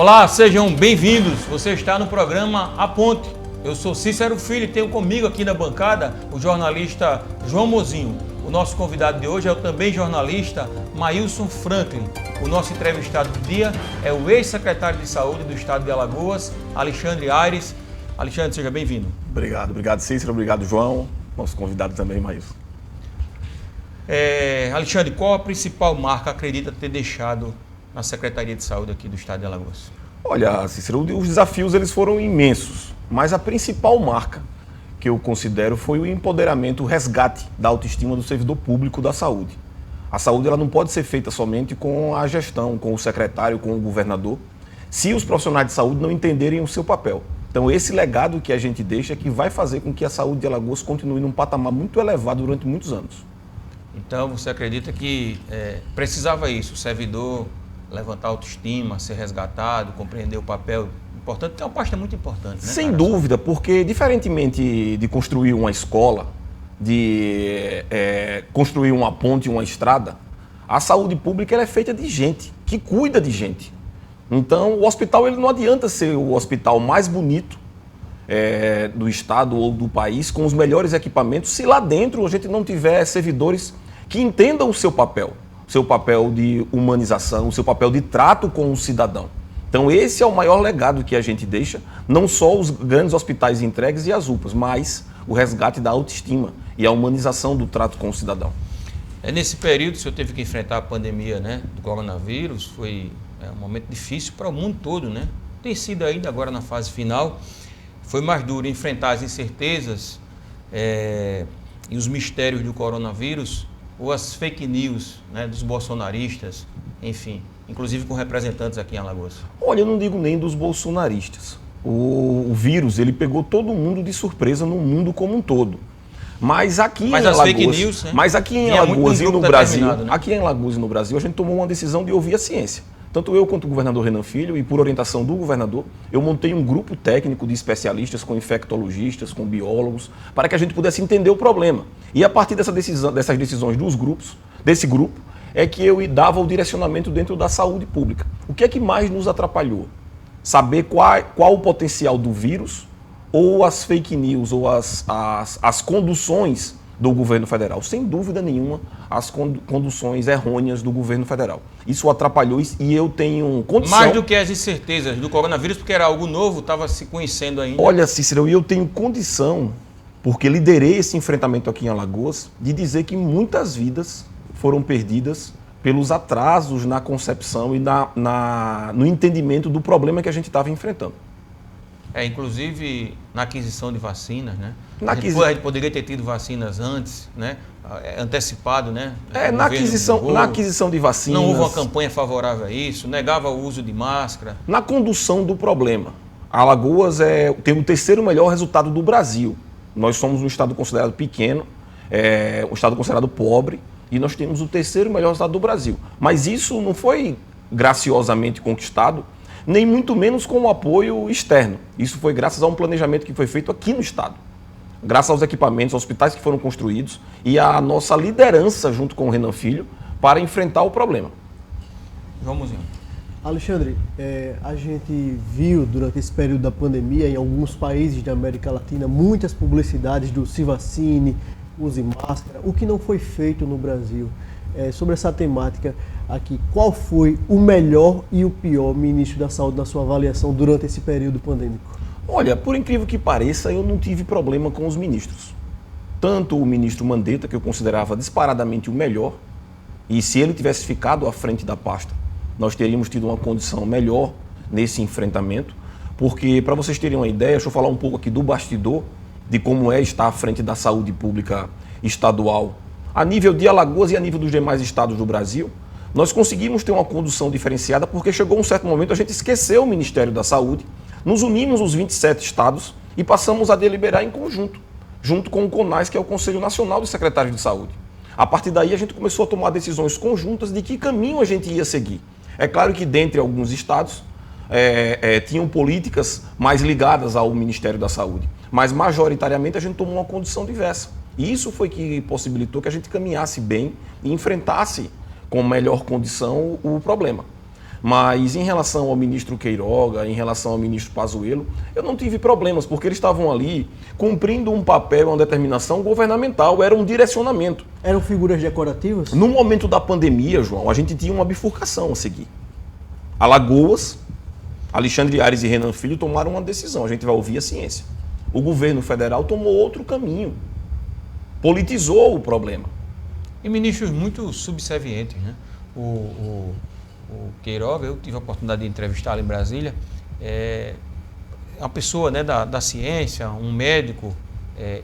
Olá, sejam bem-vindos. Você está no programa A Ponte. Eu sou Cícero Filho e tenho comigo aqui na bancada o jornalista João Mozinho. O nosso convidado de hoje é o também jornalista Maílson Franklin. O nosso entrevistado do dia é o ex-secretário de Saúde do Estado de Alagoas, Alexandre Aires. Alexandre, seja bem-vindo. Obrigado Cícero, obrigado João, nosso convidado também, Maílson. Alexandre, qual a principal marca acredita ter deixado na Secretaria de Saúde aqui do Estado de Alagoas? Olha, Cícero, os desafios eles foram imensos, mas a principal marca que eu considero foi o empoderamento, o resgate da autoestima do servidor público da saúde. A saúde ela não pode ser feita somente com a gestão, com o secretário, com o governador, se os profissionais de saúde não entenderem o seu papel. Então esse legado que a gente deixa é que vai fazer com que a saúde de Alagoas continue num patamar muito elevado durante muitos anos. Então você acredita que precisava isso, o servidor levantar a autoestima, ser resgatado, compreender o papel importante, que é uma pasta muito importante, né? Sem dúvida, porque diferentemente de construir uma escola, de construir uma ponte, uma estrada, a saúde pública ela é feita de gente, que cuida de gente. Então o hospital ele não adianta ser o hospital mais bonito do estado ou do país, com os melhores equipamentos, se lá dentro a gente não tiver servidores que entendam o seu papel de humanização, o seu papel de trato com o cidadão. Então esse é o maior legado que a gente deixa, não só os grandes hospitais entregues e as UPAs, mas o resgate da autoestima e a humanização do trato com o cidadão. Nesse período o senhor teve que enfrentar a pandemia, né, do coronavírus, foi um momento difícil para o mundo todo, né? Tem sido ainda agora na fase final, foi mais duro enfrentar as incertezas e os mistérios do coronavírus, ou as fake news, né, dos bolsonaristas, enfim, inclusive com representantes aqui em Alagoas? Olha, eu não digo nem dos bolsonaristas. O vírus, ele pegou todo mundo de surpresa no mundo como um todo. Mas aqui em Alagoas, fake news, né? Mas aqui em Alagoas e no Brasil, né? Aqui em Alagoas e no Brasil, a gente tomou uma decisão de ouvir a ciência. Tanto eu quanto o governador Renan Filho, e por orientação do governador, eu montei um grupo técnico de especialistas, com infectologistas, com biólogos, para que a gente pudesse entender o problema. E a partir dessas decisões desse grupo, é que eu dava o direcionamento dentro da saúde pública. O que é que mais nos atrapalhou? Saber qual o potencial do vírus, ou as fake news, ou as conduções do governo federal. Sem dúvida nenhuma, as conduções errôneas do governo federal. Isso atrapalhou e eu tenho condição... Mais do que as incertezas do coronavírus, porque era algo novo, estava se conhecendo ainda. Olha, Cícero, eu tenho condição, porque liderei esse enfrentamento aqui em Alagoas, de dizer que muitas vidas foram perdidas pelos atrasos na concepção e no entendimento do problema que a gente estava enfrentando. Inclusive na aquisição de vacinas, né? A gente poderia ter tido vacinas antes, né? Antecipado, né? Na aquisição de vacinas... Não houve uma campanha favorável a isso, negava o uso de máscara. Na condução do problema. Alagoas tem o terceiro melhor resultado do Brasil. Nós somos um estado considerado pequeno, um estado considerado pobre, e nós temos o terceiro melhor resultado do Brasil. Mas isso não foi graciosamente conquistado, nem muito menos com o apoio externo. Isso foi graças a um planejamento que foi feito aqui no estado. Graças aos equipamentos, aos hospitais que foram construídos e à nossa liderança junto com o Renan Filho para enfrentar o problema. João Mozinho. Alexandre, a gente viu durante esse período da pandemia em alguns países da América Latina muitas publicidades do se vacine, use máscara, o que não foi feito no Brasil. Sobre essa temática aqui, qual foi o melhor e o pior ministro da Saúde na sua avaliação durante esse período pandêmico? Olha, por incrível que pareça, eu não tive problema com os ministros. Tanto o ministro Mandetta, que eu considerava disparadamente o melhor, e se ele tivesse ficado à frente da pasta, nós teríamos tido uma condição melhor nesse enfrentamento, porque, para vocês terem uma ideia, deixa eu falar um pouco aqui do bastidor, de como estar à frente da saúde pública estadual, a nível de Alagoas e a nível dos demais estados do Brasil. Nós conseguimos ter uma condução diferenciada porque chegou um certo momento, a gente esqueceu o Ministério da Saúde, nos unimos os 27 estados e passamos a deliberar em conjunto, junto com o CONAS, que é o Conselho Nacional dos Secretários de Saúde. A partir daí a gente começou a tomar decisões conjuntas de que caminho a gente ia seguir. É claro que dentre alguns estados tinham políticas mais ligadas ao Ministério da Saúde, mas majoritariamente a gente tomou uma condição diversa. E isso foi que possibilitou que a gente caminhasse bem e enfrentasse com melhor condição o problema. Mas em relação ao ministro Queiroga, em relação ao ministro Pazuello, eu não tive problemas, porque eles estavam ali cumprindo um papel, uma determinação governamental, era um direcionamento. Eram figuras decorativas? No momento da pandemia, João, a gente tinha uma bifurcação a seguir. Alagoas, Alexandre Aires e Renan Filho tomaram uma decisão, a gente vai ouvir a ciência. O governo federal tomou outro caminho, politizou o problema. E ministros muito subservientes, né? O Queiroga, eu tive a oportunidade de entrevistá-lo em Brasília, é uma pessoa, né, da ciência, um médico,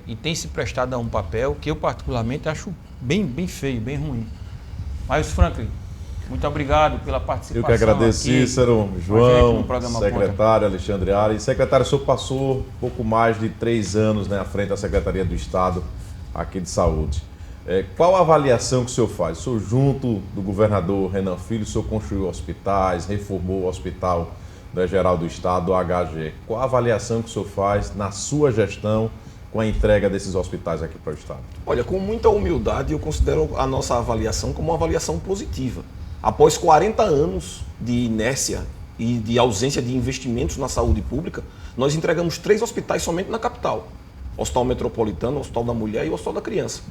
e tem se prestado a um papel que eu particularmente acho bem feio, bem ruim. Mas, Franklin, muito obrigado pela participação. Eu que agradeço, aqui, Cícero, João, Ponta. secretário Alexandre Aires. Secretário, o senhor passou pouco mais de 3 anos, né, à frente da Secretaria do Estado aqui de Saúde. Qual a avaliação que o senhor faz? O senhor, junto do governador Renan Filho, o senhor construiu hospitais, reformou o Hospital Geral do Estado, o HG. Qual a avaliação que o senhor faz na sua gestão com a entrega desses hospitais aqui para o Estado? Olha, com muita humildade, eu considero a nossa avaliação como uma avaliação positiva. Após 40 anos de inércia e de ausência de investimentos na saúde pública, nós entregamos 3 hospitais somente na capital. O Hospital Metropolitano, o Hospital da Mulher e o Hospital da Criança.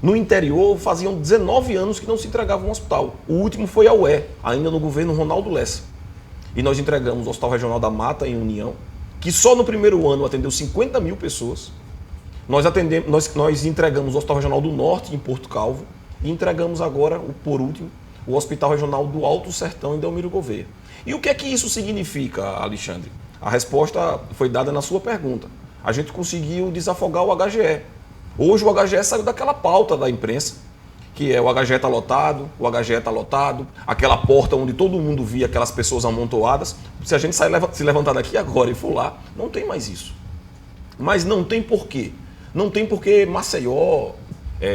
No interior, faziam 19 anos que não se entregava um hospital. O último foi a UE, ainda no governo Ronaldo Lessa. E nós entregamos o Hospital Regional da Mata, em União, que só no primeiro ano atendeu 50 mil pessoas. Nós entregamos o Hospital Regional do Norte, em Porto Calvo, e entregamos agora, por último, o Hospital Regional do Alto Sertão, em Delmiro Gouveia. E o que é que isso significa, Alexandre? A resposta foi dada na sua pergunta. A gente conseguiu desafogar o HGE. Hoje o HGE saiu daquela pauta da imprensa, que é o HGE está lotado, o HGE está lotado, aquela porta onde todo mundo via aquelas pessoas amontoadas. Se a gente se levantar daqui agora e for lá, não tem mais isso. Mas não tem porquê. Não tem porque Maceió,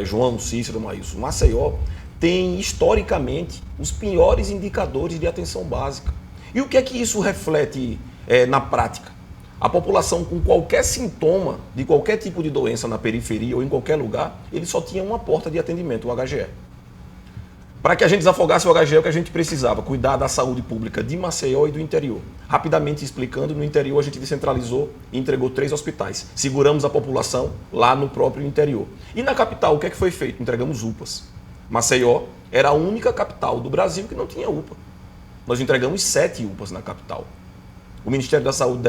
João, Cícero, Maílson, Maceió tem historicamente os piores indicadores de atenção básica. E o que é que isso reflete na prática? A população com qualquer sintoma de qualquer tipo de doença na periferia ou em qualquer lugar, ele só tinha uma porta de atendimento, o HGE. Para que a gente desafogasse o HGE, o que a gente precisava? Cuidar da saúde pública de Maceió e do interior. Rapidamente explicando, no interior a gente descentralizou e entregou 3 hospitais. Seguramos a população lá no próprio interior. E na capital, o que é que foi feito? Entregamos UPAs. Maceió era a única capital do Brasil que não tinha UPA. Nós entregamos 7 UPAs na capital. O Ministério da Saúde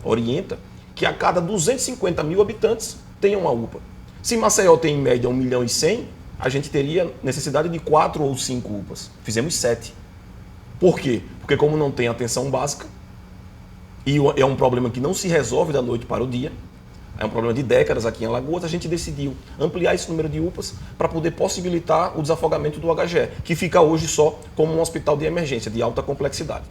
orienta, que a cada 250 mil habitantes tenha uma UPA. Se Maceió tem em média 1.100.000, a gente teria necessidade de 4 ou 5 UPAs. Fizemos 7. Por quê? Porque como não tem atenção básica, e é um problema que não se resolve da noite para o dia, é um problema de décadas aqui em Alagoas, a gente decidiu ampliar esse número de UPAs para poder possibilitar o desafogamento do HGE, que fica hoje só como um hospital de emergência, de alta complexidade.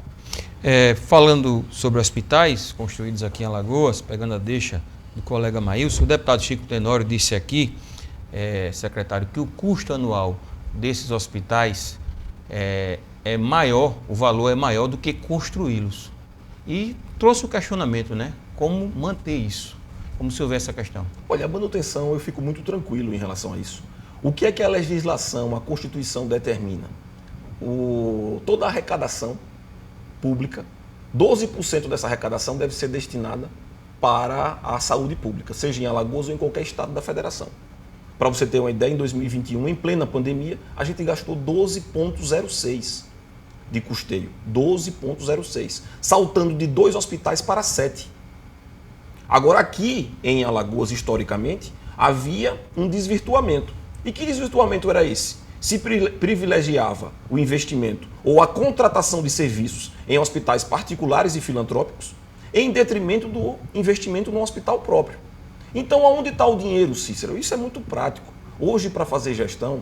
Falando sobre hospitais construídos aqui em Alagoas, pegando a deixa do colega Maílson, o deputado Chico Tenório disse aqui, secretário, que o custo anual desses hospitais é maior, o valor é maior do que construí-los. E trouxe o questionamento, né? Como manter isso? Como se houver essa questão? Olha, a manutenção, eu fico muito tranquilo em relação a isso. O que é que a legislação, a Constituição determina? Toda a arrecadação pública, 12% dessa arrecadação deve ser destinada para a saúde pública, seja em Alagoas ou em qualquer estado da federação. Para você ter uma ideia, em 2021, em plena pandemia, a gente gastou 12,06 de custeio. 12,06, saltando de 2 hospitais para 7. Agora, aqui em Alagoas, historicamente, havia um desvirtuamento. E que desvirtuamento era esse? Se privilegiava o investimento ou a contratação de serviços em hospitais particulares e filantrópicos em detrimento do investimento no hospital próprio. Então, aonde está o dinheiro, Cícero? Isso é muito prático. Hoje, para fazer gestão,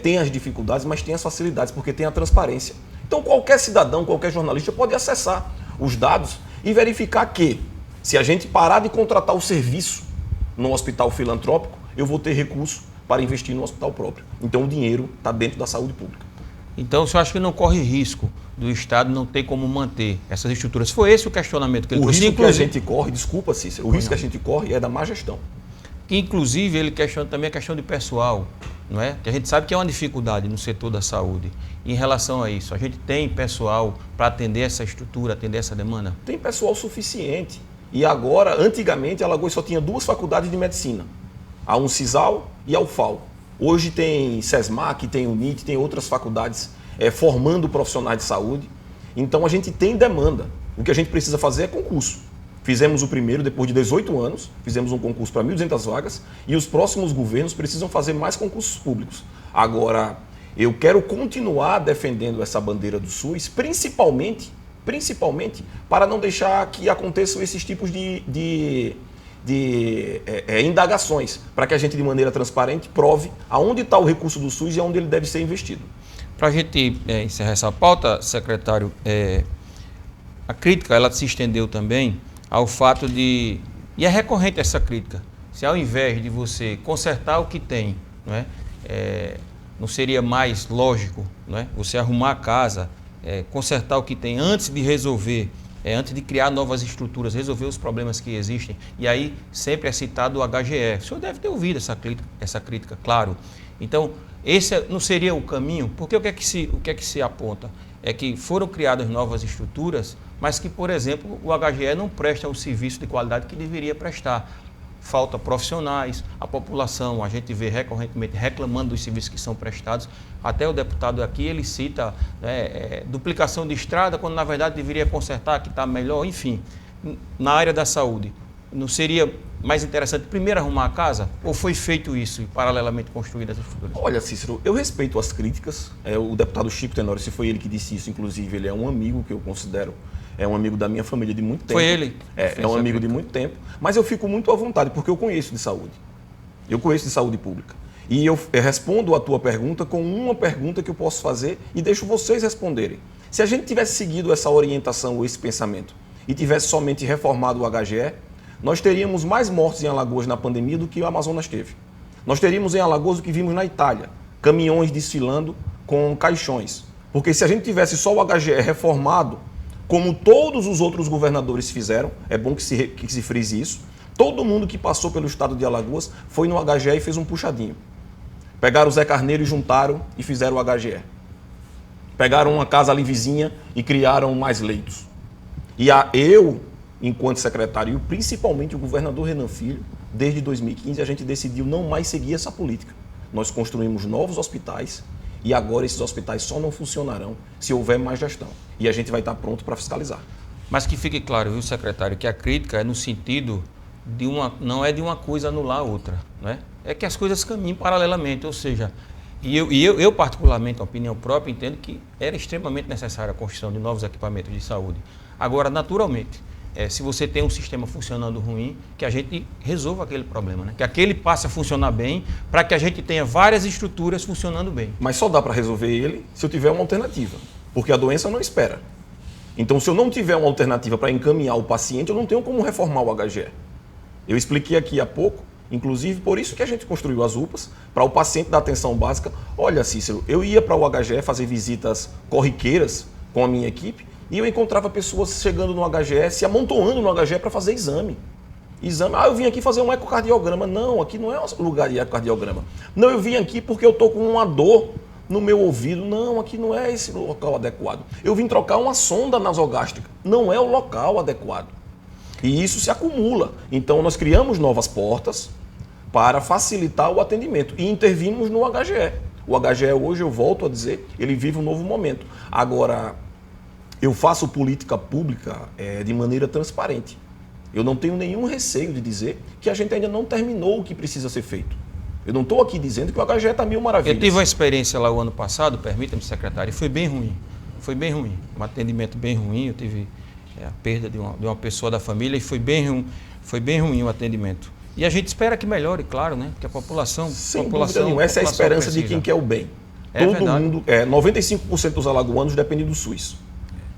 tem as dificuldades, mas tem as facilidades, porque tem a transparência. Então, qualquer cidadão, qualquer jornalista pode acessar os dados e verificar que, se a gente parar de contratar o serviço no hospital filantrópico, eu vou ter recurso para investir no hospital próprio. Então o dinheiro está dentro da saúde pública. Então, o senhor acha que não corre risco do Estado não ter como manter essas estruturas? Foi esse o questionamento que ele trouxe. O risco que a gente corre, desculpa, Cícero, o risco que a gente corre é da má gestão. que inclusive ele questiona também a questão de pessoal, não é? Que a gente sabe que é uma dificuldade no setor da saúde. Em relação a isso, a gente tem pessoal para atender essa estrutura, atender essa demanda? Tem pessoal suficiente. E agora, antigamente, Alagoas só tinha 2 faculdades de medicina, a Uncisal e a UFAL. Hoje tem SESMAC, tem UNIT, tem outras faculdades formando profissionais de saúde. Então a gente tem demanda. O que a gente precisa fazer é concurso. Fizemos o primeiro, depois de 18 anos, fizemos um concurso para 1.200 vagas e os próximos governos precisam fazer mais concursos públicos. Agora, eu quero continuar defendendo essa bandeira do SUS, principalmente para não deixar que aconteçam esses tipos de indagações, para que a gente, de maneira transparente, prove aonde está o recurso do SUS e aonde ele deve ser investido. Para a gente encerrar essa pauta, secretário, a crítica ela se estendeu também ao fato de, e é recorrente essa crítica, se ao invés de você consertar o que tem, não é? Não seria mais lógico, não é? Você arrumar a casa, consertar o que tem antes de resolver, antes de criar novas estruturas, resolver os problemas que existem. E aí sempre é citado o HGE. O senhor deve ter ouvido essa crítica, claro. Então, esse não seria o caminho, porque o que é que se aponta? É que foram criadas novas estruturas, mas que, por exemplo, o HGE não presta o serviço de qualidade que deveria prestar. Falta profissionais, a população, a gente vê recorrentemente reclamando dos serviços que são prestados. Até o deputado aqui, ele cita duplicação de estrada, quando na verdade deveria consertar, que está melhor, enfim. Na área da saúde, não seria mais interessante primeiro arrumar a casa? Ou foi feito isso e paralelamente construídas as estruturas? Olha, Cícero, eu respeito as críticas. O deputado Chico Tenório, se foi ele que disse isso, inclusive, ele é um amigo que eu considero, é um amigo da minha família de muito tempo. Foi ele? É um amigo de muito tempo. Mas eu fico muito à vontade, porque eu conheço de saúde. Eu conheço de saúde pública. E eu respondo a tua pergunta com uma pergunta que eu posso fazer e deixo vocês responderem. Se a gente tivesse seguido essa orientação ou esse pensamento e tivesse somente reformado o HGE, nós teríamos mais mortes em Alagoas na pandemia do que o Amazonas teve. Nós teríamos em Alagoas o que vimos na Itália, caminhões desfilando com caixões. Porque se a gente tivesse só o HGE reformado, como todos os outros governadores fizeram, é bom que se frise isso, todo mundo que passou pelo estado de Alagoas foi no HGE e fez um puxadinho. Pegaram o Zé Carneiro e juntaram e fizeram o HGE. Pegaram uma casa ali vizinha e criaram mais leitos. E eu, enquanto secretário, e principalmente o governador Renan Filho, desde 2015 a gente decidiu não mais seguir essa política. Nós construímos novos hospitais e agora esses hospitais só não funcionarão se houver mais gestão. E a gente vai estar pronto para fiscalizar. Mas que fique claro, viu, secretário, que a crítica é no sentido de não é de uma coisa anular a outra, não é? É que as coisas caminham paralelamente, ou seja, eu particularmente, a opinião própria, entendo que era extremamente necessária a construção de novos equipamentos de saúde. Agora, naturalmente, se você tem um sistema funcionando ruim, que a gente resolva aquele problema, né? Que aquele passe a funcionar bem, para que a gente tenha várias estruturas funcionando bem. Mas só dá para resolver ele se eu tiver uma alternativa, porque a doença não espera. Então, se eu não tiver uma alternativa para encaminhar o paciente, eu não tenho como reformar o HGE. Eu expliquei aqui há pouco, inclusive por isso que a gente construiu as UPAs, para o paciente da atenção básica. Olha, Cícero, eu ia para o HGE fazer visitas corriqueiras com a minha equipe, e eu encontrava pessoas chegando no HGE, se amontoando no HGE para fazer exame. Eu vim aqui fazer um ecocardiograma. Não, aqui não é um lugar de ecocardiograma. Não, eu vim aqui porque eu estou com uma dor no meu ouvido. Não, aqui não é esse local adequado. Eu vim trocar uma sonda nasogástrica. Não é o local adequado. E isso se acumula. Então, nós criamos novas portas para facilitar o atendimento e intervimos no HGE. O HGE hoje, eu volto a dizer, ele vive um novo momento. Agora, eu faço política pública de maneira transparente. Eu não tenho nenhum receio de dizer que a gente ainda não terminou o que precisa ser feito. Eu não estou aqui dizendo que o HGE está mil maravilhas. Eu tive uma experiência lá o ano passado, permita-me, secretário, e foi bem ruim. Foi bem ruim. Um atendimento bem ruim. Eu tive a perda de uma pessoa da família e foi bem ruim o atendimento. E a gente espera que melhore, claro, né? Porque a população... Sem dúvida nenhuma, essa é a esperança de quem quer o bem. Todo mundo, 95% dos alagoanos dependem do SUS.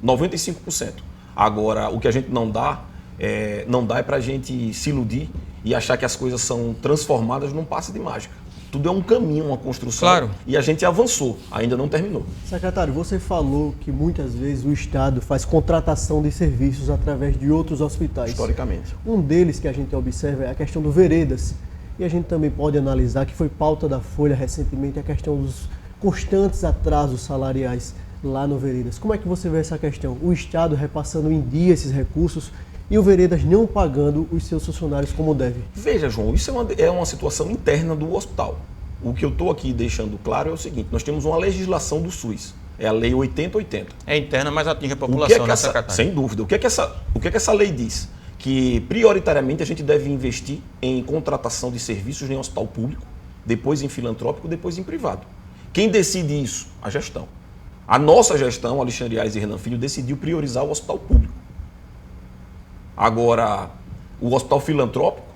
95%. Agora, o que a gente não dá é para a gente se iludir e achar que as coisas são transformadas num passe de mágica. Tudo é um caminho, uma construção. Claro. E a gente avançou, ainda não terminou. Secretário, você falou que muitas vezes o Estado faz contratação de serviços através de outros hospitais. Historicamente. Um deles que a gente observa é a questão do Veredas, E a gente também pode analisar que foi pauta da Folha recentemente a questão dos constantes atrasos salariais lá no Veredas. Como é que você vê essa questão? O Estado repassando em dia esses recursos e o Veredas não pagando os seus funcionários como deve. Veja, João, isso é uma situação interna do hospital. O que eu estou aqui deixando claro é o seguinte, nós temos uma legislação do SUS, é a Lei 8080. É interna, mas atinge a população, né, secretário? Sem dúvida. O que é que essa lei diz? Que prioritariamente a gente deve investir em contratação de serviços em hospital público, depois em filantrópico, depois em privado. Quem decide isso? A gestão. A nossa gestão, Alexandre Aires e Renan Filho, decidiu priorizar o hospital público. Agora, o hospital filantrópico,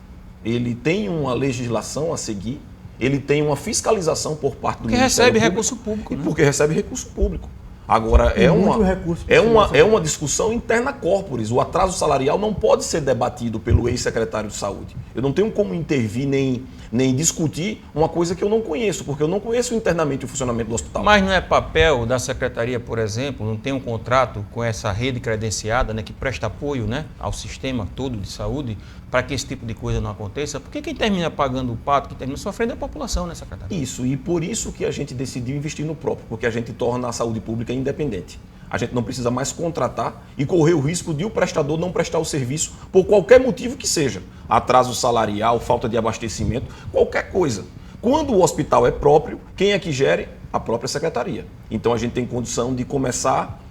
ele tem uma legislação a seguir, ele tem uma fiscalização por parte do Ministério Público. Porque recebe Público, recurso público. Né? Porque recebe recurso público. Agora, é uma discussão interna corporis. O atraso salarial não pode ser debatido pelo ex-secretário de Saúde. Eu não tenho como intervir nem discutir uma coisa que eu não conheço, porque eu não conheço internamente o funcionamento do hospital. Mas não é papel da secretaria, por exemplo, não tem um contrato com essa rede credenciada, né, que presta apoio, né, ao sistema todo de saúde, para que esse tipo de coisa não aconteça? Porque quem termina pagando o pato, quem termina sofrendo é a população, né, secretário? Isso, e por isso que a gente decidiu investir no próprio, porque a gente torna a saúde pública independente. A gente não precisa mais contratar e correr o risco de o prestador não prestar o serviço por qualquer motivo que seja. Atraso salarial, falta de abastecimento, qualquer coisa. Quando o hospital é próprio, quem é que gere? A própria secretaria. Então a gente tem condição de começar,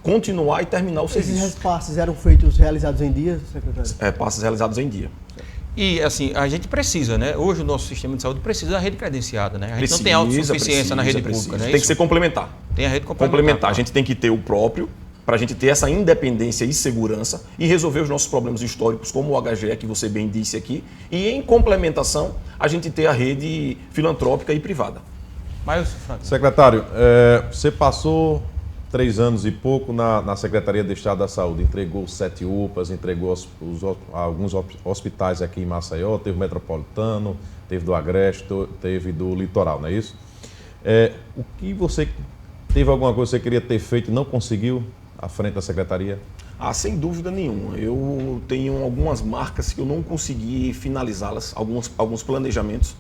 continuar e terminar o serviço. Esses repasses eram realizados em dia, secretário? Repasses realizados em dia. E assim, a gente precisa, né? Hoje o nosso sistema de saúde precisa da rede credenciada, né? A gente não tem autossuficiência na rede pública, né? Tem que ser complementar. Tem a rede complementar. A gente tem que ter o próprio, para a gente ter essa independência e segurança e resolver os nossos problemas históricos, como o HGE, que você bem disse aqui, e em complementação, a gente ter a rede filantrópica e privada. Mas, Franco, secretário, você passou 3 anos e pouco na Secretaria de Estado da Saúde, entregou 7 UPAs, entregou alguns hospitais aqui em Maceió, teve o Metropolitano, teve do Agreste, teve do Litoral, não é isso? O que você, teve alguma coisa que você queria ter feito e não conseguiu à frente da Secretaria? Sem dúvida nenhuma. Eu tenho algumas marcas que eu não consegui finalizá-las, alguns planejamentos,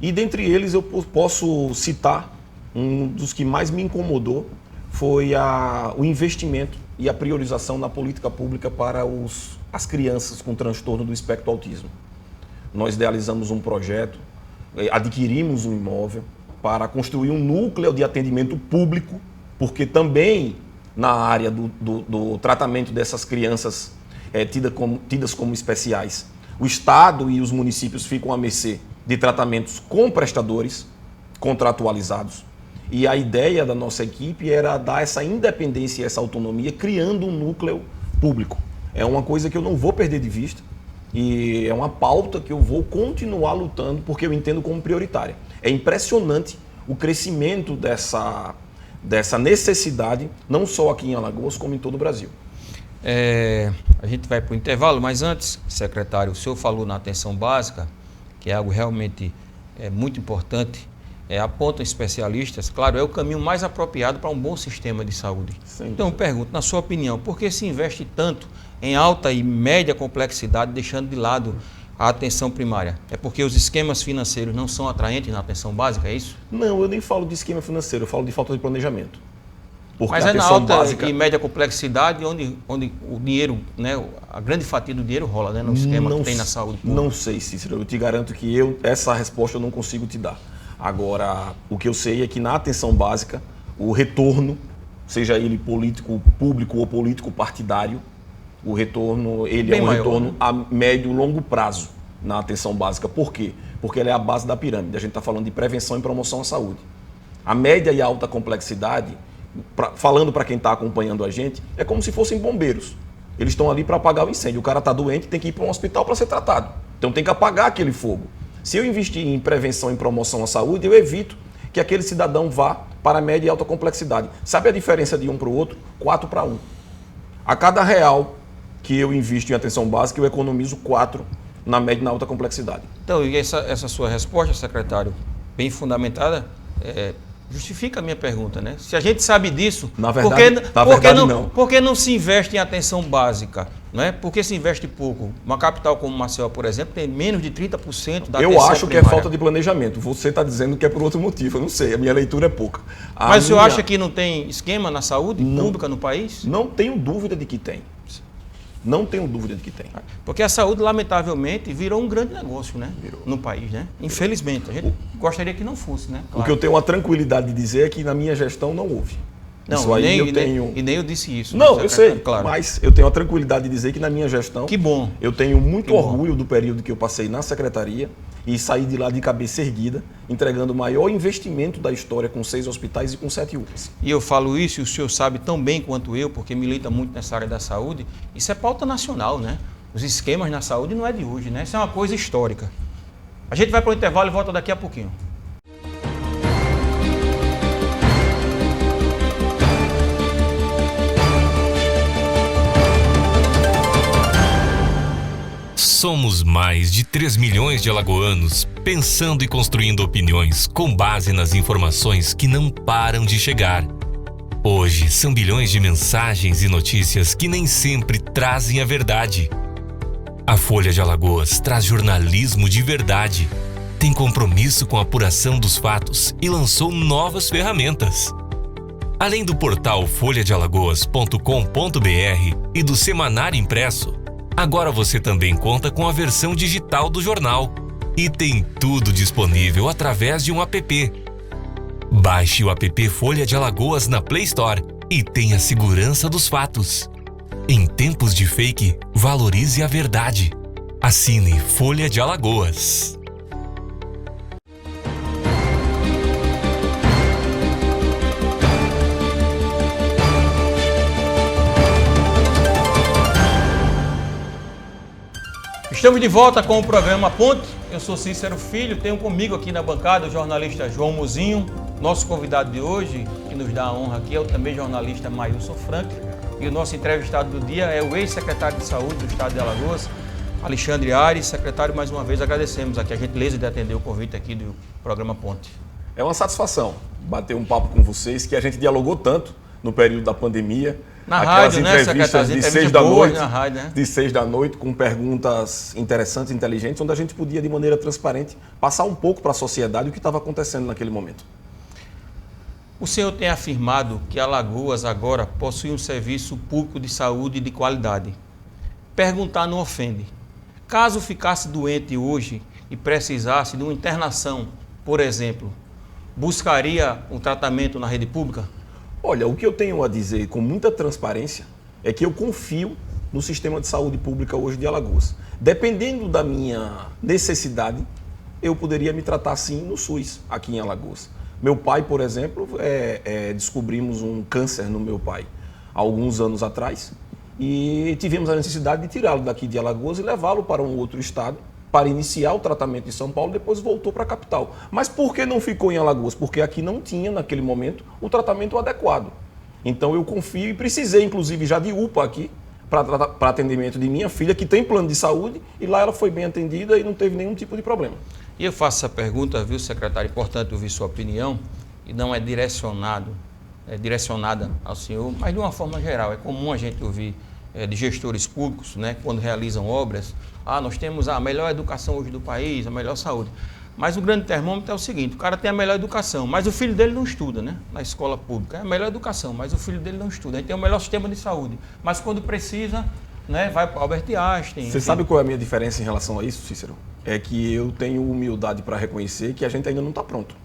e dentre eles eu posso citar um dos que mais me incomodou, foi o investimento e a priorização na política pública para as crianças com transtorno do espectro autismo. Nós idealizamos um projeto, adquirimos um imóvel para construir um núcleo de atendimento público, porque também na área do tratamento dessas crianças tidas como especiais, o Estado e os municípios ficam à mercê de tratamentos com prestadores contratualizados. E a ideia da nossa equipe era dar essa independência e essa autonomia, criando um núcleo público. É uma coisa que eu não vou perder de vista e é uma pauta que eu vou continuar lutando porque eu entendo como prioritária. É impressionante o crescimento dessa necessidade, não só aqui em Alagoas, como em todo o Brasil. A gente vai para o intervalo, mas antes, secretário, o senhor falou na atenção básica, que é algo realmente muito importante. Apontam especialistas, claro, é o caminho mais apropriado para um bom sistema de saúde. Sim. Então eu pergunto, na sua opinião, por que se investe tanto em alta e média complexidade, deixando de lado a atenção primária? É porque os esquemas financeiros não são atraentes na atenção básica, é isso? Não, eu nem falo de esquema financeiro, eu falo de falta de planejamento. Porque mas na alta e média complexidade onde o dinheiro, né, a grande fatia do dinheiro rola, né, no esquema que tem na saúde pública. Não sei, Cícero, eu te garanto que essa resposta eu não consigo te dar. Agora, o que eu sei é que na atenção básica, o retorno, seja ele político público ou político partidário, o retorno, ele é um retorno a médio e longo prazo na atenção básica. Por quê? Porque ela é a base da pirâmide. A gente está falando de prevenção e promoção à saúde. A média e alta complexidade, falando para quem está acompanhando a gente, é como se fossem bombeiros. Eles estão ali para apagar o incêndio. O cara está doente, tem que ir para um hospital para ser tratado. Então tem que apagar aquele fogo. Se eu investir em prevenção e promoção à saúde, eu evito que aquele cidadão vá para a média e alta complexidade. Sabe a diferença de um para o outro? 4 para 1. A cada real que eu invisto em atenção básica, eu economizo 4 na média e na alta complexidade. Então, e essa sua resposta, secretário, bem fundamentada, justifica a minha pergunta, né? Se a gente sabe disso, por que não se investe em atenção básica? Não é? Porque se investe pouco. Uma capital como Maceió, por exemplo, tem menos de 30% da Eu atenção acho que é primária. falta de planejamento. Você está dizendo que é por outro motivo. Eu não sei, a minha leitura é pouca. Mas o senhor acha que não tem esquema na saúde pública no país? Não tenho dúvida de que tem. Não tenho dúvida de que tem. Porque a saúde, lamentavelmente, virou um grande negócio, né? No país, né? Infelizmente. A gente gostaria que não fosse, né? O que eu tenho a tranquilidade de dizer é que na minha gestão não houve. Não, Isso aí nem, eu tenho... e nem eu disse isso. Não, né, eu sei, claro. mas eu tenho a tranquilidade de dizer que na minha gestão... Que bom. Eu tenho muito Que bom. orgulho do período que eu passei na secretaria e saí de lá de cabeça erguida, entregando o maior investimento da história com 6 hospitais e com 7 UPAs. E eu falo isso, e o senhor sabe tão bem quanto eu, porque milita muito nessa área da saúde, isso é pauta nacional, né? Os esquemas na saúde não é de hoje, né? Isso é uma coisa histórica. A gente vai para o intervalo e volta daqui a pouquinho. Somos mais de 3 milhões de alagoanos pensando e construindo opiniões com base nas informações que não param de chegar. Hoje são bilhões de mensagens e notícias que nem sempre trazem a verdade. A Folha de Alagoas traz jornalismo de verdade, tem compromisso com a apuração dos fatos e lançou novas ferramentas. Além do portal folhadealagoas.com.br e do semanário impresso, agora você também conta com a versão digital do jornal e tem tudo disponível através de um app. Baixe o app Folha de Alagoas na Play Store e tenha segurança dos fatos. Em tempos de fake, valorize a verdade. Assine Folha de Alagoas. Estamos de volta com o programa Ponte. Eu sou Cícero Filho, tenho comigo aqui na bancada o jornalista João Mozinho. Nosso convidado de hoje, que nos dá a honra aqui, é o também jornalista Maílson Franco. E o nosso entrevistado do dia é o ex-secretário de Saúde do Estado de Alagoas, Alexandre Aires. Secretário, mais uma vez agradecemos aqui a gentileza de atender o convite aqui do programa Ponte. É uma satisfação bater um papo com vocês, que a gente dialogou tanto no período da pandemia. Na Aquelas rádio, né, entrevistas secretário? de 6 da noite, na rádio, né? de 6 da noite, com perguntas interessantes, inteligentes, onde a gente podia, de maneira transparente, passar um pouco para a sociedade o que estava acontecendo naquele momento. O senhor tem afirmado que Alagoas agora possui um serviço público de saúde de qualidade. Perguntar não ofende. Caso ficasse doente hoje e precisasse de uma internação, por exemplo, buscaria um tratamento na rede pública? Olha, o que eu tenho a dizer com muita transparência é que eu confio no sistema de saúde pública hoje de Alagoas. Dependendo da minha necessidade, eu poderia me tratar sim no SUS, aqui em Alagoas. Meu pai, por exemplo, descobrimos um câncer no meu pai há alguns anos atrás e tivemos a necessidade de tirá-lo daqui de Alagoas e levá-lo para um outro estado para iniciar o tratamento em São Paulo, depois voltou para a capital. Mas por que não ficou em Alagoas? Porque aqui não tinha, naquele momento, o tratamento adequado. Então eu confio e precisei, inclusive, já de UPA aqui, para atendimento de minha filha, que tem plano de saúde, e lá ela foi bem atendida e não teve nenhum tipo de problema. E eu faço essa pergunta, viu, secretário? Importante ouvir sua opinião, e não é direcionada ao senhor, mas de uma forma geral. É comum a gente ouvir de gestores públicos, né, quando realizam obras, nós temos a melhor educação hoje do país, a melhor saúde. Mas o grande termômetro é o seguinte, o cara tem a melhor educação, mas o filho dele não estuda, né? Na escola pública. É a melhor educação, mas o filho dele não estuda. A gente tem o melhor sistema de saúde, mas quando precisa, né, vai para Albert Einstein. Você sabe qual é a minha diferença em relação a isso, Cícero? É que eu tenho humildade para reconhecer que a gente ainda não está pronto.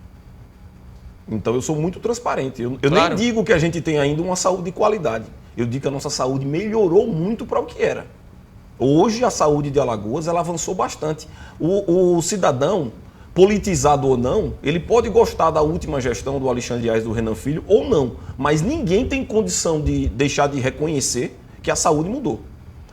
Então eu sou muito transparente. Eu Claro. nem digo que a gente tem ainda uma saúde de qualidade. Eu digo que a nossa saúde melhorou muito para o que era. Hoje a saúde de Alagoas ela avançou bastante. O cidadão, politizado ou não, ele pode gostar da última gestão do Alexandre Aires, do Renan Filho ou não, mas ninguém tem condição de deixar de reconhecer que a saúde mudou.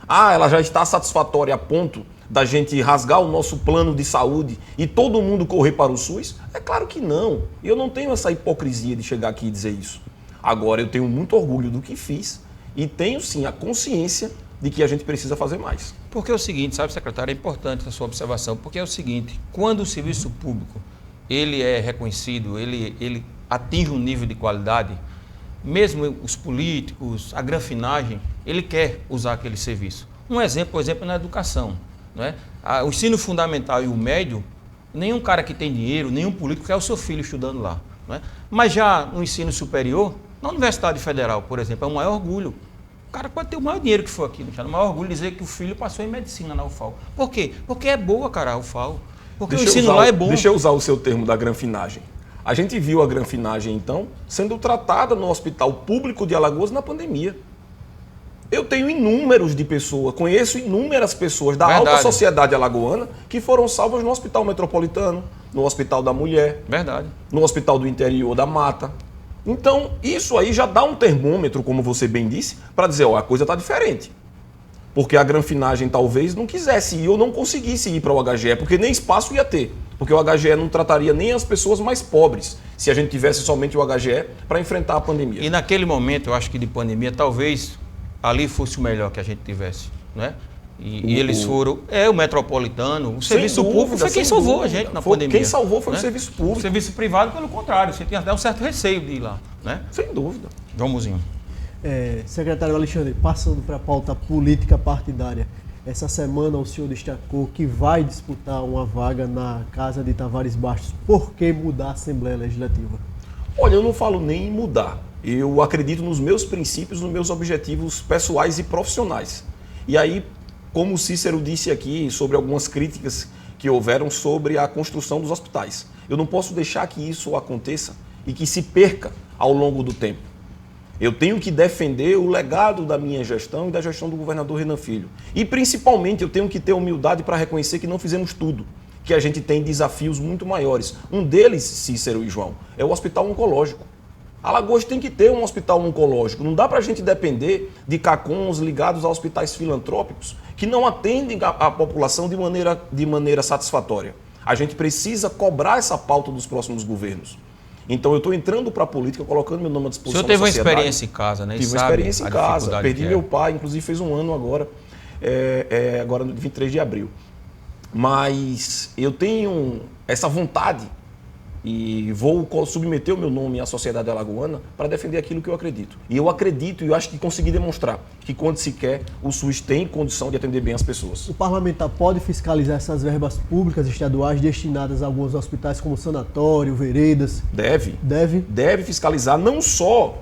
Ela já está satisfatória a ponto da gente rasgar o nosso plano de saúde e todo mundo correr para o SUS? É claro que não. Eu não tenho essa hipocrisia de chegar aqui e dizer isso. Agora eu tenho muito orgulho do que fiz e tenho sim a consciência de que a gente precisa fazer mais. Porque é o seguinte, sabe, secretário, é importante a sua observação, porque é o seguinte, quando o serviço público ele é reconhecido, ele atinge um nível de qualidade, mesmo os políticos, a granfinagem, ele quer usar aquele serviço. Um exemplo, por exemplo, na educação. Né? O ensino fundamental e o médio, nenhum cara que tem dinheiro, nenhum político quer o seu filho estudando lá. Né? Mas já no ensino superior, na Universidade Federal, por exemplo, é o maior orgulho. O cara pode ter o maior dinheiro que for aqui, o maior orgulho de dizer que o filho passou em medicina na UFAL. Por quê? Porque é boa, cara, a UFAL. Porque o ensino lá é bom. Deixa eu usar o seu termo da granfinagem. A gente viu a granfinagem, então, sendo tratada no Hospital Público de Alagoas na pandemia. Eu tenho inúmeros de pessoas, conheço inúmeras pessoas da alta sociedade alagoana que foram salvas no Hospital Metropolitano, no Hospital da Mulher, no Hospital do Interior da Mata. Então, isso aí já dá um termômetro, como você bem disse, para dizer, ó, a coisa está diferente. Porque a granfinagem talvez não quisesse ir ou não conseguisse ir para o HGE, porque nem espaço ia ter. Porque o HGE não trataria nem as pessoas mais pobres, se a gente tivesse somente o HGE para enfrentar a pandemia. E naquele momento, eu acho que de pandemia, talvez ali fosse o melhor que a gente tivesse, né? E eles foram, o Metropolitano, o serviço público foi quem salvou a gente na pandemia. Quem salvou foi o serviço público. O serviço privado, pelo contrário, você tinha até um certo receio de ir lá, né? Sem dúvida. Joãozinho. Secretário Alexandre, passando para a pauta política partidária, essa semana o senhor destacou que vai disputar uma vaga na Casa de Tavares Bastos. Por que mudar a Assembleia Legislativa? Olha, eu não falo nem em mudar. Eu acredito nos meus princípios, nos meus objetivos pessoais e profissionais. E aí, como o Cícero disse aqui sobre algumas críticas que houveram sobre a construção dos hospitais, eu não posso deixar que isso aconteça e que se perca ao longo do tempo. Eu tenho que defender o legado da minha gestão e da gestão do governador Renan Filho. E, principalmente, eu tenho que ter humildade para reconhecer que não fizemos tudo, que a gente tem desafios muito maiores. Um deles, Cícero e João, é o hospital oncológico. Alagoas tem que ter um hospital oncológico. Não dá para a gente depender de CACONs ligados a hospitais filantrópicos que não atendem a população de maneira satisfatória. A gente precisa cobrar essa pauta dos próximos governos. Então eu estou entrando para a política, colocando meu nome à disposição da sociedade. O senhor teve uma experiência em casa, né? Tive uma experiência em casa, perdi meu pai, inclusive fez um ano agora, agora no 23 de abril. Mas eu tenho essa vontade e vou submeter o meu nome à sociedade alagoana para defender aquilo que eu acredito. E eu acredito e eu acho que consegui demonstrar que quando se quer, o SUS tem condição de atender bem as pessoas. O parlamentar pode fiscalizar essas verbas públicas estaduais destinadas a alguns hospitais como sanatório, veredas? Deve. Deve fiscalizar não só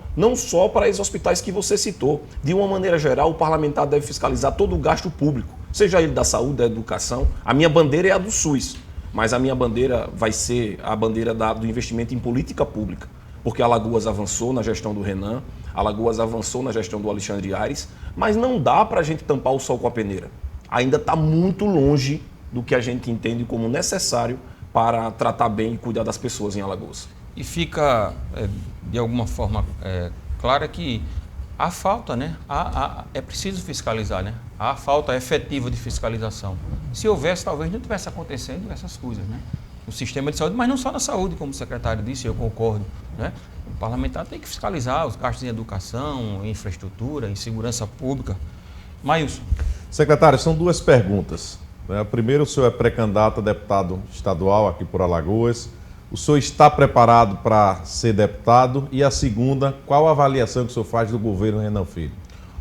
para esses hospitais que você citou. De uma maneira geral, o parlamentar deve fiscalizar todo o gasto público, seja ele da saúde, da educação. A minha bandeira é a do SUS. Mas a minha bandeira vai ser a bandeira do investimento em política pública, porque Alagoas avançou na gestão do Renan, Alagoas avançou na gestão do Alexandre Aires, mas não dá para a gente tampar o sol com a peneira. Ainda está muito longe do que a gente entende como necessário para tratar bem e cuidar das pessoas em Alagoas. E fica, de alguma forma, clara que há falta, né? É preciso fiscalizar, né? Há falta efetiva de fiscalização. Se houvesse, talvez não tivesse acontecendo essas coisas, né? O sistema de saúde, mas não só na saúde, como o secretário disse, eu concordo, né? O parlamentar tem que fiscalizar os gastos em educação, em infraestrutura, em segurança pública. Maílson. Secretário, são duas perguntas. A primeira, o senhor é pré-candidato a deputado estadual aqui por Alagoas. O senhor está preparado para ser deputado? E a segunda, qual a avaliação que o senhor faz do governo Renan Filho?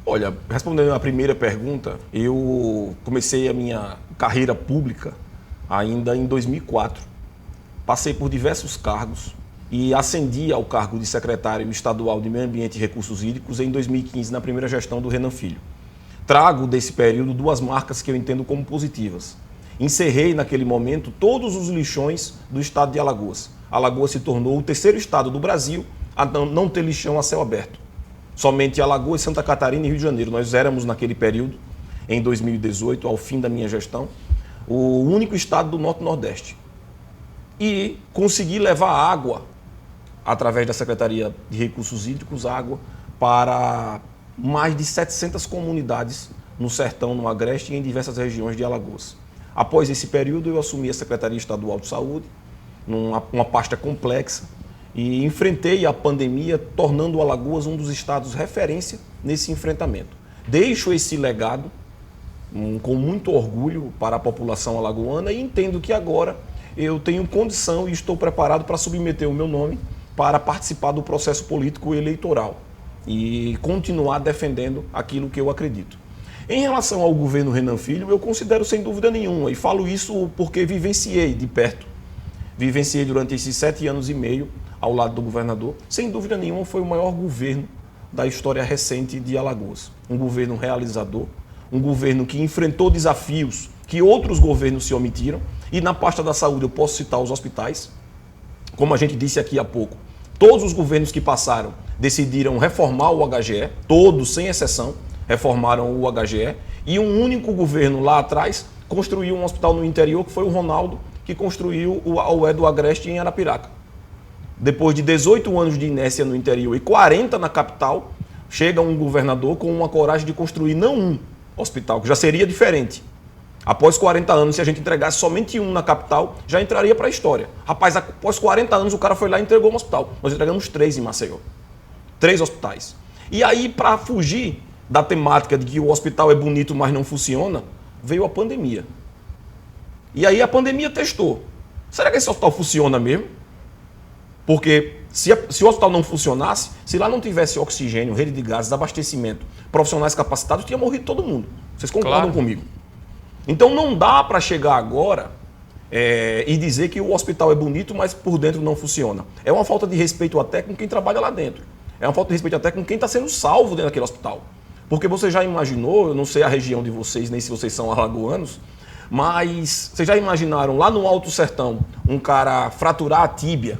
Olha, respondendo à primeira pergunta, eu comecei a minha carreira pública ainda em 2004. Passei por diversos cargos e ascendi ao cargo de secretário estadual de Meio Ambiente e Recursos Hídricos em 2015, na primeira gestão do Renan Filho. Trago desse período duas marcas que eu entendo como positivas. Encerrei naquele momento todos os lixões do estado de Alagoas. Alagoas se tornou o terceiro estado do Brasil a não ter lixão a céu aberto. Somente Alagoas, Santa Catarina e Rio de Janeiro. Nós éramos naquele período, em 2018, ao fim da minha gestão, o único estado do Norte e Nordeste. E consegui levar água, através da Secretaria de Recursos Hídricos, água para mais de 700 comunidades no sertão, no Agreste e em diversas regiões de Alagoas. Após esse período, eu assumi a Secretaria Estadual de Saúde, uma pasta complexa, e enfrentei a pandemia, tornando Alagoas um dos estados referência nesse enfrentamento. Deixo esse legado com muito orgulho para a população alagoana e entendo que agora eu tenho condição e estou preparado para submeter o meu nome para participar do processo político eleitoral e continuar defendendo aquilo que eu acredito. Em relação ao governo Renan Filho, eu considero sem dúvida nenhuma, e falo isso porque vivenciei de perto. Vivenciei durante esses 7 anos e meio ao lado do governador. Sem dúvida nenhuma, foi o maior governo da história recente de Alagoas. Um governo realizador, um governo que enfrentou desafios que outros governos se omitiram. E na pasta da saúde eu posso citar os hospitais. Como a gente disse aqui há pouco, todos os governos que passaram decidiram reformar o HGE, todos, sem exceção, reformaram o HGE. E um único governo lá atrás construiu um hospital no interior, que foi o Ronaldo, que construiu o AUE do Agreste em Arapiraca. Depois de 18 anos de inércia no interior e 40 na capital, chega um governador com uma coragem de construir não um hospital, que já seria diferente. Após 40 anos, se a gente entregasse somente um na capital, já entraria para a história. Rapaz, após 40 anos, o cara foi lá e entregou um hospital. Nós entregamos 3 em Maceió. 3 hospitais. E aí, para fugir da temática de que o hospital é bonito, mas não funciona, veio a pandemia. E aí a pandemia testou. Será que esse hospital funciona mesmo? Porque se o hospital não funcionasse, se lá não tivesse oxigênio, rede de gases, abastecimento, profissionais capacitados, tinha morrido todo mundo. Vocês concordam comigo? Então não dá para chegar agora e dizer que o hospital é bonito, mas por dentro não funciona. É uma falta de respeito até com quem trabalha lá dentro. É uma falta de respeito até com quem está sendo salvo dentro daquele hospital. Porque você já imaginou, eu não sei a região de vocês, nem se vocês são alagoanos, mas vocês já imaginaram lá no Alto Sertão um cara fraturar a tíbia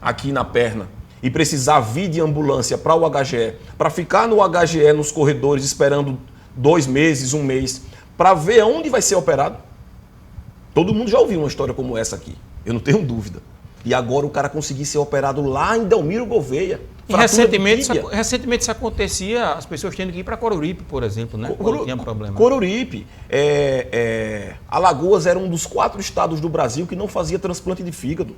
aqui na perna e precisar vir de ambulância para o HGE, para ficar no HGE nos corredores esperando 2 meses, 1 mês, para ver aonde vai ser operado? Todo mundo já ouviu uma história como essa aqui, eu não tenho dúvida. E agora o cara conseguir ser operado lá em Delmiro Gouveia. E recentemente isso acontecia, as pessoas tendo que ir para Coruripe, por exemplo, né? Quando tinha problema. Coruripe. Alagoas era um dos 4 estados do Brasil que não fazia transplante de fígado.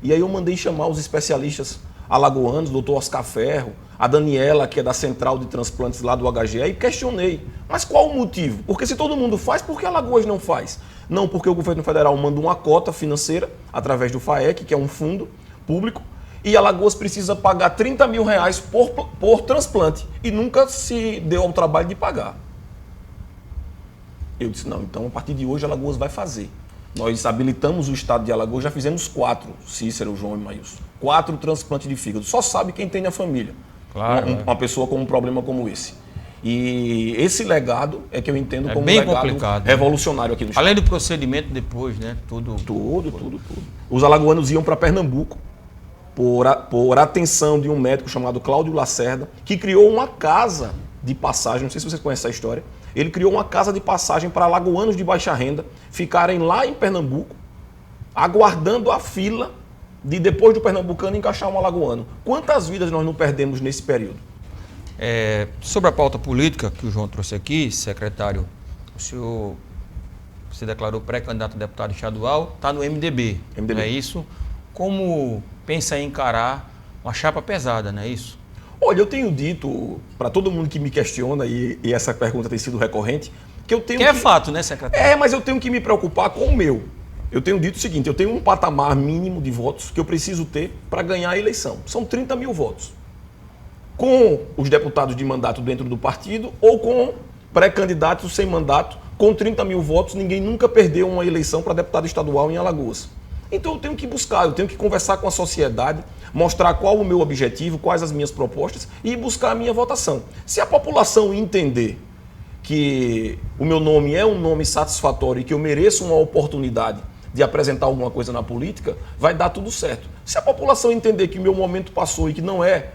E aí eu mandei chamar os especialistas alagoanos, o doutor Oscar Ferro, a Daniela, que é da Central de Transplantes lá do HGE, e questionei. Mas qual o motivo? Porque se todo mundo faz, por que Alagoas não faz? Não, porque o governo federal manda uma cota financeira, através do FAEC, que é um fundo público, e Alagoas precisa pagar R$30 mil por transplante. E nunca se deu ao trabalho de pagar. Eu disse, não, então a partir de hoje Alagoas vai fazer. Nós habilitamos o estado de Alagoas, já fizemos 4, Cícero, João e Maílson. 4 transplantes de fígado. Só sabe quem tem na família. Claro, uma pessoa com um problema como esse. E esse legado é que eu entendo como um bem legado complicado, revolucionário aqui no estado. Além do procedimento depois, né? Tudo. Os alagoanos iam para Pernambuco por atenção de um médico chamado Cláudio Lacerda, que criou uma casa de passagem, não sei se vocês conhecem essa história. Ele criou uma casa de passagem para alagoanos de baixa renda ficarem lá em Pernambuco, aguardando a fila de depois do pernambucano encaixar um alagoano. Quantas vidas nós não perdemos nesse período? Sobre a pauta política que o João trouxe aqui, secretário, o senhor se declarou pré-candidato a deputado estadual, está no MDB, não é isso? Como pensa em encarar uma chapa pesada, não é isso? Olha, eu tenho dito para todo mundo que me questiona, e essa pergunta tem sido recorrente, que eu tenho é fato, né, secretário? Mas eu tenho que me preocupar com o meu. Eu tenho dito o seguinte, eu tenho um patamar mínimo de votos que eu preciso ter para ganhar a eleição. São 30 mil votos. Com os deputados de mandato dentro do partido ou com pré-candidatos sem mandato, com 30 mil votos, ninguém nunca perdeu uma eleição para deputado estadual em Alagoas. Então eu tenho que buscar, eu tenho que conversar com a sociedade, mostrar qual o meu objetivo, quais as minhas propostas e buscar a minha votação. Se a população entender que o meu nome é um nome satisfatório e que eu mereço uma oportunidade de apresentar alguma coisa na política, vai dar tudo certo. Se a população entender que o meu momento passou e que não é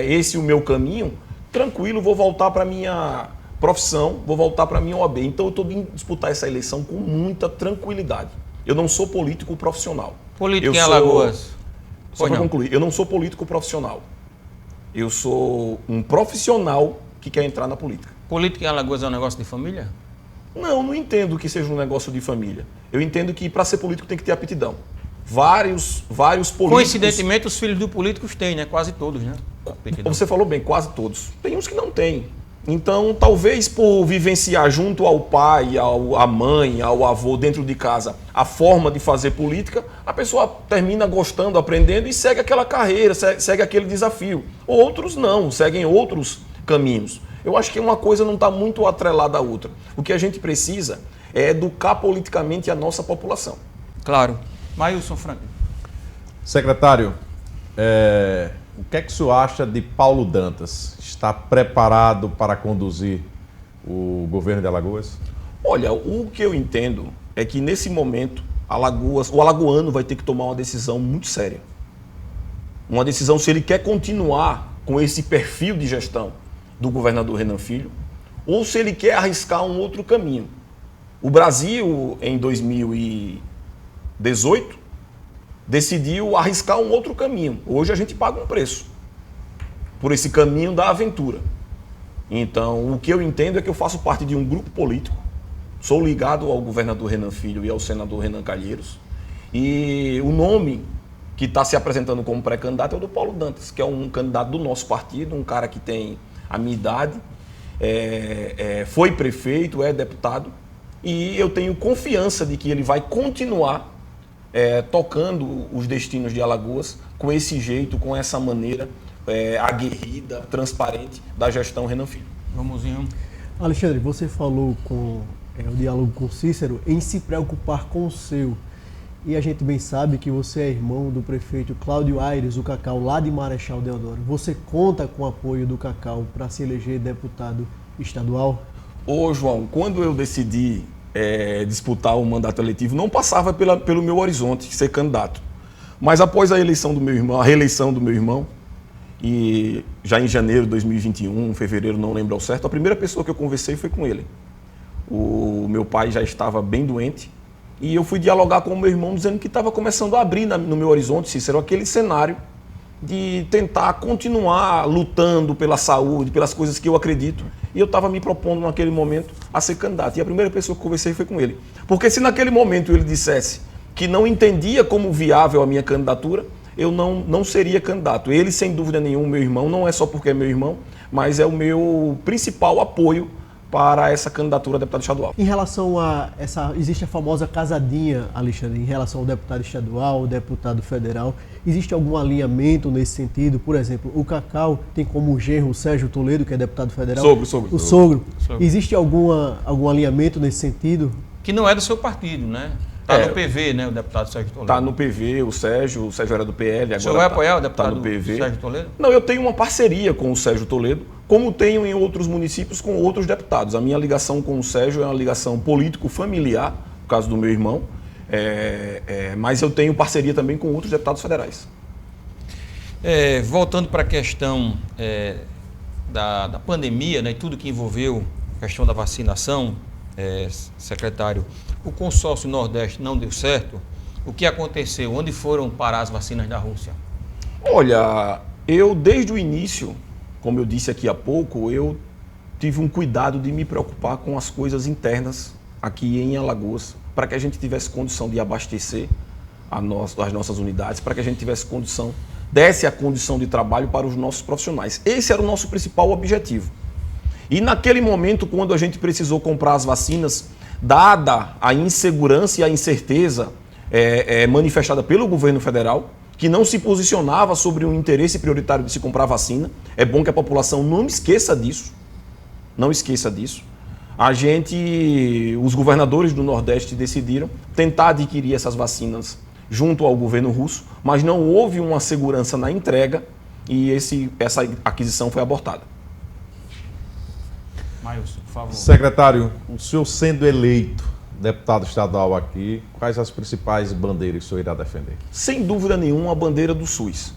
esse o meu caminho, tranquilo, vou voltar para a minha profissão, vou voltar para a minha OAB. Então eu estou indo disputar essa eleição com muita tranquilidade. Eu não sou político profissional. Político em Alagoas. Só para concluir, eu não sou político profissional. Eu sou um profissional que quer entrar na política. Política em Alagoas é um negócio de família? Não entendo que seja um negócio de família. Eu entendo que para ser político tem que ter aptidão. Vários políticos... Coincidentemente, os filhos dos políticos têm, né? Quase todos, né? Aptidão. Você falou bem, quase todos. Tem uns que não têm. Então, talvez por vivenciar junto ao pai, à mãe, ao avô dentro de casa a forma de fazer política, a pessoa termina gostando, aprendendo e segue aquela carreira, segue aquele desafio. Outros não, seguem outros caminhos. Eu acho que uma coisa não está muito atrelada à outra. O que a gente precisa é educar politicamente a nossa população. Claro. Maílson Franco. Secretário, o que é que o senhor acha de Paulo Dantas? Está preparado para conduzir o governo de Alagoas? Olha, o que eu entendo é que nesse momento o alagoano vai ter que tomar uma decisão muito séria. Uma decisão se ele quer continuar com esse perfil de gestão do governador Renan Filho ou se ele quer arriscar um outro caminho. O Brasil, em 2018, decidiu arriscar um outro caminho. Hoje a gente paga um preço por esse caminho da aventura. Então, o que eu entendo é que eu faço parte de um grupo político, sou ligado ao governador Renan Filho e ao senador Renan Calheiros, e o nome que está se apresentando como pré-candidato é o do Paulo Dantas, que é um candidato do nosso partido, um cara que tem a minha idade, foi prefeito, é deputado, e eu tenho confiança de que ele vai continuar tocando os destinos de Alagoas com esse jeito, com essa maneira aguerrida, transparente da gestão Renan Filho. Vamos em Alexandre, você falou com o diálogo com Cícero em se preocupar com o seu. E a gente bem sabe que você é irmão do prefeito Cláudio Aires, o Cacau, lá de Marechal Deodoro. Você conta com o apoio do Cacau para se eleger deputado estadual? Ô, João, quando eu decidi disputar o mandato eletivo, não passava pelo meu horizonte ser candidato. Mas após a reeleição do meu irmão, e já em janeiro de 2021, fevereiro, não lembro ao certo, a primeira pessoa que eu conversei foi com ele. O meu pai já estava bem doente e eu fui dialogar com o meu irmão dizendo que estava começando a abrir no meu horizonte, Cícero, aquele cenário de tentar continuar lutando pela saúde, pelas coisas que eu acredito. E eu estava me propondo naquele momento a ser candidato. E a primeira pessoa que eu conversei foi com ele. Porque se naquele momento ele dissesse que não entendia como viável a minha candidatura, eu não seria candidato. Ele, sem dúvida nenhuma, meu irmão, não é só porque é meu irmão, mas é o meu principal apoio para essa candidatura a deputado estadual. Em relação a existe a famosa casadinha, Alexandre, em relação ao deputado estadual, ao deputado federal, existe algum alinhamento nesse sentido? Por exemplo, o Cacau tem como genro o Sérgio Toledo, que é deputado federal. Sogro. O sogro. Existe algum alinhamento nesse sentido? Que não é do seu partido, né? Está no PV, né, o deputado Sérgio Toledo. Está no PV, o Sérgio era do PL. Agora o senhor vai apoiar o deputado no PV. Sérgio Toledo? Não, eu tenho uma parceria com o Sérgio Toledo, como tenho em outros municípios com outros deputados. A minha ligação com o Sérgio é uma ligação político-familiar, no caso do meu irmão, mas eu tenho parceria também com outros deputados federais. Voltando para a questão da pandemia, né, e tudo que envolveu a questão da vacinação, secretário, o consórcio Nordeste não deu certo. O que aconteceu? Onde foram parar as vacinas da Rússia? Olha, eu desde o início, como eu disse aqui há pouco, eu tive um cuidado de me preocupar com as coisas internas aqui em Alagoas, para que a gente tivesse condição de abastecer as nossas unidades, para que a gente tivesse desse a condição de trabalho para os nossos profissionais. Esse era o nosso principal objetivo. E naquele momento, quando a gente precisou comprar as vacinas, dada a insegurança e a incerteza manifestada pelo governo federal, que não se posicionava sobre um interesse prioritário de se comprar vacina, é bom que a população não esqueça disso. Não esqueça disso. Os governadores do Nordeste decidiram tentar adquirir essas vacinas junto ao governo russo, mas não houve uma segurança na entrega e essa aquisição foi abortada. Maílson, por favor. Secretário, o senhor sendo eleito deputado estadual aqui, quais as principais bandeiras que o senhor irá defender? Sem dúvida nenhuma, a bandeira do SUS.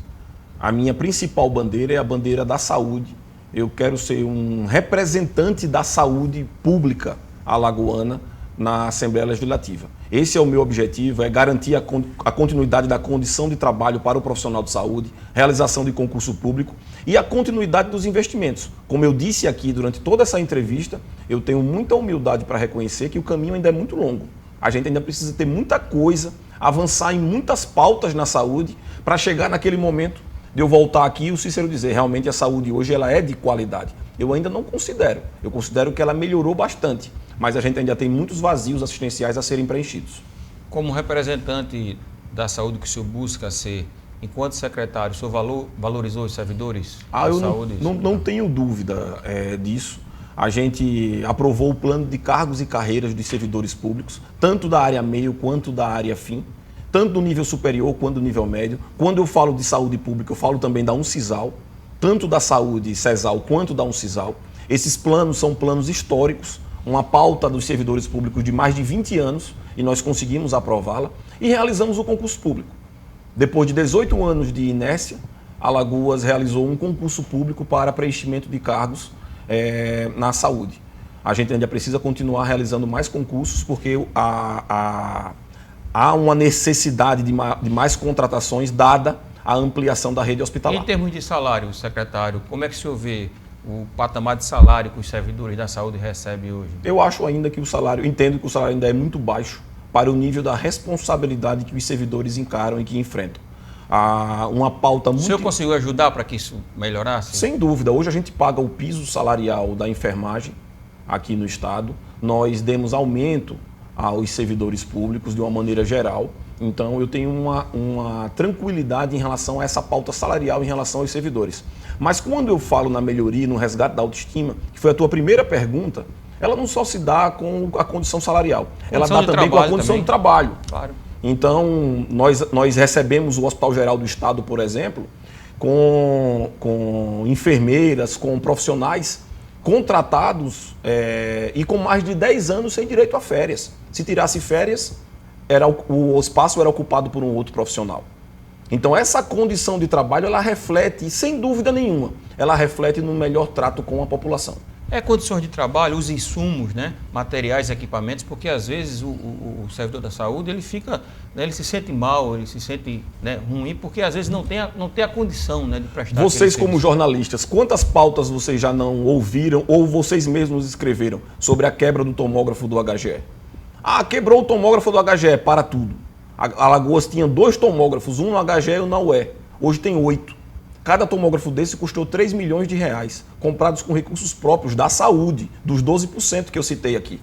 A minha principal bandeira é a bandeira da saúde. Eu quero ser um representante da saúde pública alagoana na Assembleia Legislativa. Esse é o meu objetivo, é garantir a continuidade da condição de trabalho para o profissional de saúde, realização de concurso público e a continuidade dos investimentos. Como eu disse aqui durante toda essa entrevista, eu tenho muita humildade para reconhecer que o caminho ainda é muito longo. A gente ainda precisa ter muita coisa, avançar em muitas pautas na saúde para chegar naquele momento de eu voltar aqui e o Cícero dizer, realmente a saúde hoje ela é de qualidade. Eu ainda não considero. Eu considero que ela melhorou bastante, mas a gente ainda tem muitos vazios assistenciais a serem preenchidos. Como representante da saúde que o senhor busca ser enquanto secretário, o senhor valorizou os servidores Ah, da eu saúde? não tenho dúvida disso. A gente aprovou o plano de cargos e carreiras dos servidores públicos, tanto da área meio quanto da área fim, tanto do nível superior quanto do nível médio. Quando eu falo de saúde pública, eu falo também da Uncisal, tanto da saúde CESAL quanto da Uncisal. Esses planos são planos históricos, uma pauta dos servidores públicos de mais de 20 anos, e nós conseguimos aprová-la e realizamos o concurso público. Depois de 18 anos de inércia, Alagoas realizou um concurso público para preenchimento de cargos na saúde. A gente ainda precisa continuar realizando mais concursos, porque há uma necessidade de mais contratações, dada a ampliação da rede hospitalar. Em termos de salário, secretário, como é que o senhor vê o patamar de salário que os servidores da saúde recebem hoje? Eu acho ainda que entendo que o salário ainda é muito baixo para o nível da responsabilidade que os servidores encaram e que enfrentam. Uma pauta muito... O senhor conseguiu ajudar para que isso melhorasse? Sem dúvida. Hoje a gente paga o piso salarial da enfermagem aqui no estado. Nós demos aumento aos servidores públicos de uma maneira geral. Então eu tenho uma tranquilidade em relação a essa pauta salarial em relação aos servidores. Mas quando eu falo na melhoria, no resgate da autoestima, que foi a tua primeira pergunta, ela não só se dá com a condição salarial, ela dá também com a condição de trabalho. Claro. Então, nós recebemos o Hospital Geral do Estado, por exemplo, com enfermeiras, com profissionais contratados e com mais de 10 anos sem direito a férias. Se tirasse férias, o espaço era ocupado por um outro profissional. Então, essa condição de trabalho, ela reflete, sem dúvida nenhuma, ela reflete no melhor trato com a população. Condições de trabalho, os insumos, né, materiais, equipamentos, porque às vezes o servidor da saúde ele fica, né, ele se sente mal, ele se sente, né, ruim, porque às vezes não tem a condição, né, de prestar. Vocês como jornalistas, quantas pautas vocês já não ouviram ou vocês mesmos escreveram sobre a quebra do tomógrafo do HGE? Quebrou o tomógrafo do HGE, para tudo. Alagoas tinha 2 tomógrafos, um no HGE e um na UE. Hoje tem 8. Cada tomógrafo desse custou 3 milhões de reais, comprados com recursos próprios da saúde, dos 12% que eu citei aqui.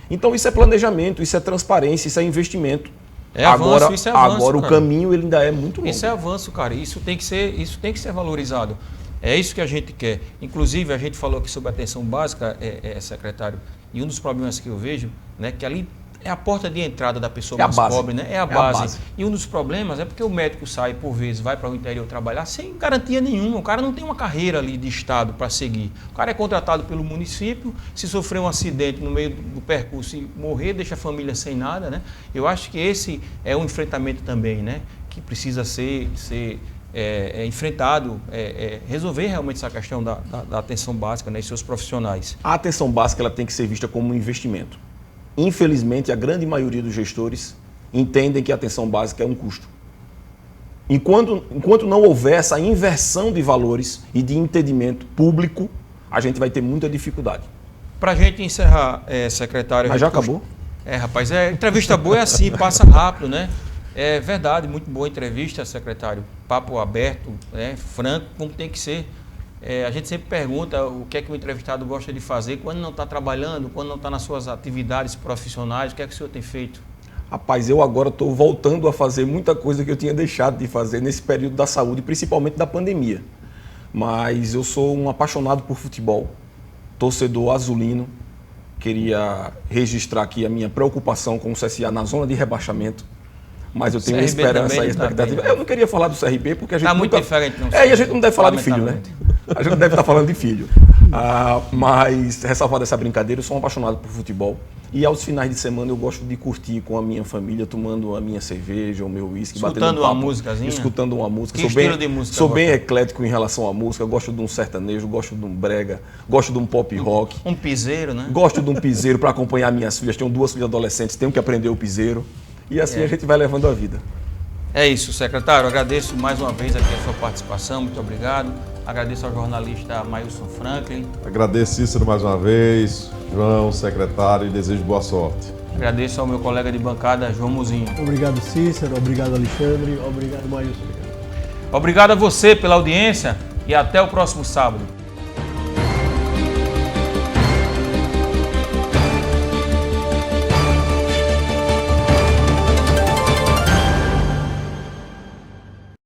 Então isso é planejamento, isso é transparência, isso é investimento. Agora o caminho ele ainda é muito longo. Isso é avanço, cara. Isso tem que ser valorizado. É isso que a gente quer. Inclusive, a gente falou aqui sobre a atenção básica, secretário, e um dos problemas que eu vejo, né, que ali é a porta de entrada da pessoa mais pobre, né? É a base. E um dos problemas é porque o médico sai, por vezes, vai para o interior trabalhar sem garantia nenhuma. O cara não tem uma carreira ali de Estado para seguir. O cara é contratado pelo município, se sofrer um acidente no meio do percurso e morrer, deixa a família sem nada, né? Eu acho que esse é um enfrentamento também, né? Que precisa ser enfrentado, resolver realmente essa questão da atenção básica, né? E seus profissionais. A atenção básica ela tem que ser vista como um investimento. Infelizmente, a grande maioria dos gestores entendem que a atenção básica é um custo. Enquanto não houver essa inversão de valores e de entendimento público, a gente vai ter muita dificuldade. Para a gente encerrar, secretário... Mas já acabou? Rapaz, entrevista boa é assim, passa rápido, né? É verdade, muito boa entrevista, secretário. Papo aberto, né? Franco, como tem que ser. A gente sempre pergunta o que é que o entrevistado gosta de fazer quando não está trabalhando, quando não está nas suas atividades profissionais. O que é que o senhor tem feito? Rapaz, eu agora estou voltando a fazer muita coisa que eu tinha deixado de fazer nesse período da saúde, principalmente da pandemia. Mas eu sou um apaixonado por futebol, torcedor azulino. Queria registrar aqui a minha preocupação com o CSA na zona de rebaixamento. Mas eu tenho uma esperança e expectativa. Eu não queria falar do CRB porque a gente... Está muito diferente. E a gente não deve falar de filho, né? A gente não deve estar falando de filho. Mas, ressalvado essa brincadeira, eu sou um apaixonado por futebol. E aos finais de semana eu gosto de curtir com a minha família, tomando a minha cerveja, o meu uísque, escutando uma músicazinha? Escutando uma música. Que estilo de música? Sou bem eclético em relação à música. Gosto de um sertanejo, gosto de um brega, gosto de um pop rock. Um piseiro, né? Gosto de um piseiro para acompanhar minhas filhas. Tenho 2 filhas adolescentes, tenho que aprender o piseiro. E assim a gente vai levando a vida. É isso, secretário. Agradeço mais uma vez aqui a sua participação. Muito obrigado. Agradeço ao jornalista Mailson Franklin. Agradeço, Cícero, mais uma vez. João, secretário, e desejo boa sorte. Agradeço ao meu colega de bancada, João Muzinho. Obrigado, Cícero. Obrigado, Alexandre. Obrigado, Mailson. Obrigado a você pela audiência e até o próximo sábado.